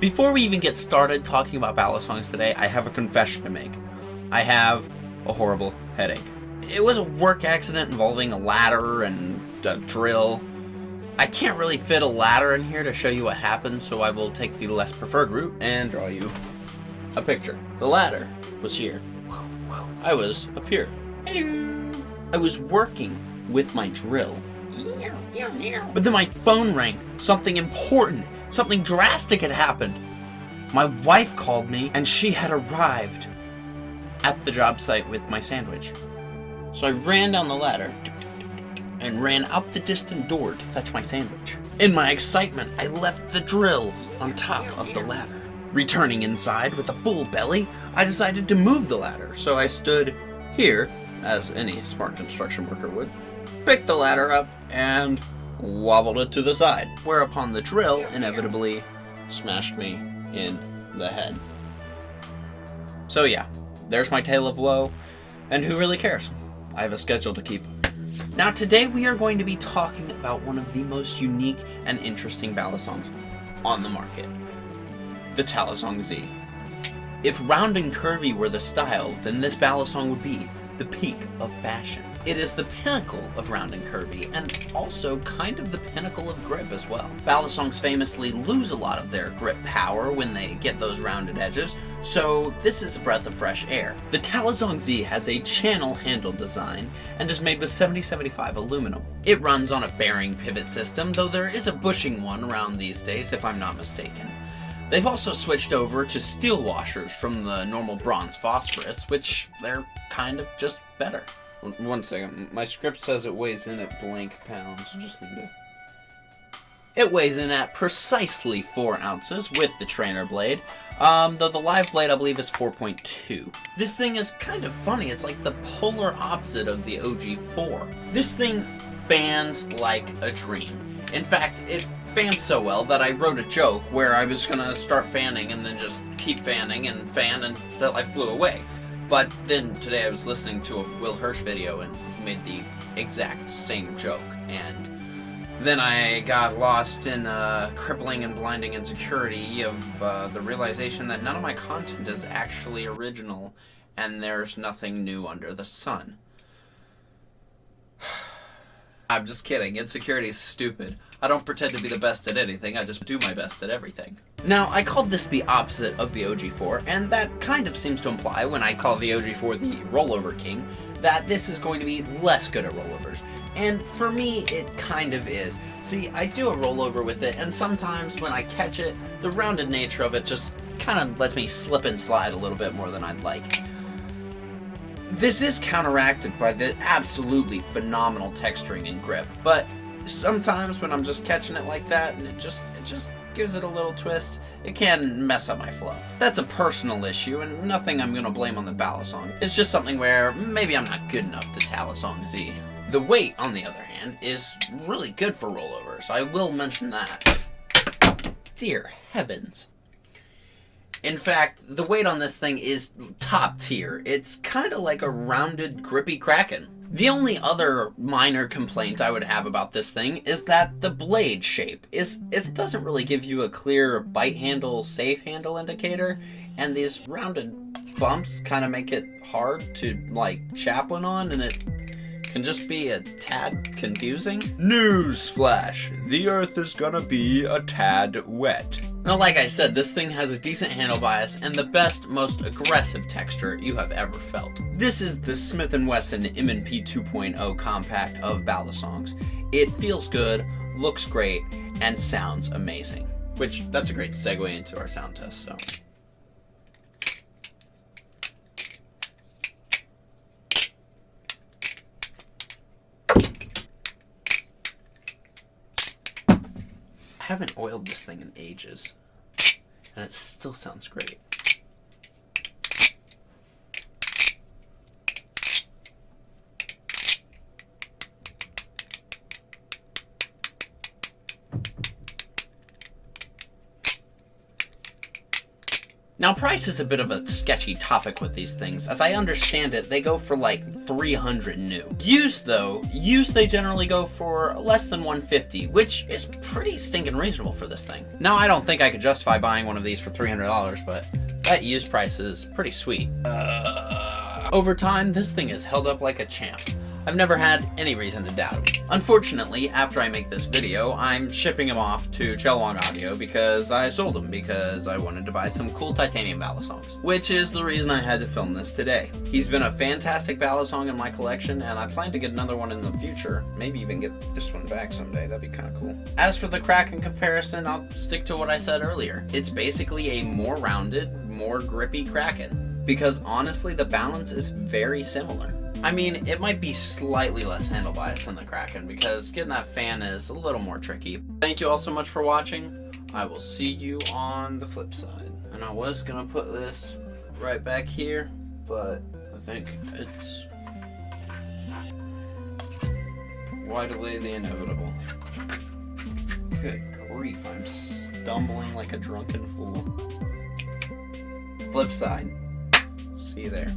Before we even get started talking about Balisongs today, I have a confession to make. I have a horrible headache. It was a work accident involving a ladder and a drill. I can't really fit a ladder in here to show you what happened, so I will take the less preferred route and draw you a picture. The ladder was here. I was up here. Hello. I was working with my drill. But then my phone rang. Something important, something drastic had happened. My wife called me and she had arrived at the job site with my sandwich. So I ran down the ladder and ran out the distant door to fetch my sandwich. In my excitement, I left the drill on top of the ladder. Returning inside with a full belly, I decided to move the ladder. So I stood here, as any smart construction worker would, picked the ladder up and wobbled it to the side, whereupon the drill inevitably smashed me in the head. So yeah, there's my tale of woe, and who really cares? I have a schedule to keep. Now today we are going to be talking about one of the most unique and interesting Balisongs on the market, the Talisong Z. If round and curvy were the style, then this Balisong would be the peak of fashion. It is the pinnacle of round and curvy, and also kind of the pinnacle of grip as well. Balisongs famously lose a lot of their grip power when they get those rounded edges, so this is a breath of fresh air. The Talisong Z has a channel handle design and is made with 7075 aluminum. It runs on a bearing pivot system, though there is a bushing one around these days if I'm not mistaken. They've also switched over to steel washers from the normal bronze phosphorus, which they're kind of just better. One second, my script says it weighs in at blank pounds. Just need to... It weighs in at precisely 4 ounces with the trainer blade, though the live blade I believe is 4.2. This thing is kind of funny. It's like the polar opposite of the OG4. This thing fans like a dream. In fact, it fans so well that I wrote a joke where I was gonna start fanning and then just keep fanning and fan until I flew away. But then today I was listening to a Will Hirsch video and he made the exact same joke, and then I got lost in crippling and blinding insecurity of the realization that none of my content is actually original and there's nothing new under the sun. I'm just kidding. Insecurity is stupid. I don't pretend to be the best at anything, I just do my best at everything. Now, I called this the opposite of the OG4, and that kind of seems to imply, when I call the OG4 the rollover king, that this is going to be less good at rollovers. And for me, it kind of is. See, I do a rollover with it, and sometimes when I catch it, the rounded nature of it just kind of lets me slip and slide a little bit more than I'd like. This is counteracted by the absolutely phenomenal texturing and grip, but sometimes when I'm just catching it like that and it just gives it a little twist, it can mess up my flow. That's a personal issue and nothing I'm gonna blame on the Balisong. It's just something where maybe I'm not good enough to Talisong Z. The weight, on the other hand, is really good for rollovers. I will mention that. Dear heavens. In fact, the weight on this thing is top tier. It's kind of like a rounded, grippy Kraken. The only other minor complaint I would have about this thing is that the blade shape it doesn't really give you a clear bite handle, safe handle indicator, and these rounded bumps kind of make it hard to, like, chaplain on, and it can just be a tad confusing. Newsflash, the earth is gonna be a tad wet. Now, like I said, this thing has a decent handle bias and the best, most aggressive texture you have ever felt. This is the Smith & Wesson M&P 2.0 compact of Balisongs. It feels good, looks great, and sounds amazing. Which, that's a great segue into our sound test, so... I haven't oiled this thing in ages, and it still sounds great. Now, price is a bit of a sketchy topic with these things. As I understand it, they go for like 300 new. Used though, they generally go for less than 150, which is pretty stinking reasonable for this thing. Now, I don't think I could justify buying one of these for $300, but that used price is pretty sweet. Over time, this thing has held up like a champ. I've never had any reason to doubt him. Unfortunately, after I make this video, I'm shipping him off to Chelwong Audio because I sold him because I wanted to buy some cool titanium Balisongs, which is the reason I had to film this today. He's been a fantastic Balisong in my collection, and I plan to get another one in the future. Maybe even get this one back someday. That'd be kind of cool. As for the Kraken comparison, I'll stick to what I said earlier. It's basically a more rounded, more grippy Kraken, because honestly, the balance is very similar. I mean, it might be slightly less handle bias than the Kraken because getting that fan is a little more tricky. Thank you all so much for watching. I will see you on the flip side. And I was gonna put this right back here, but I think it's why delay the inevitable? Good grief, I'm stumbling like a drunken fool. Flip side. See you there.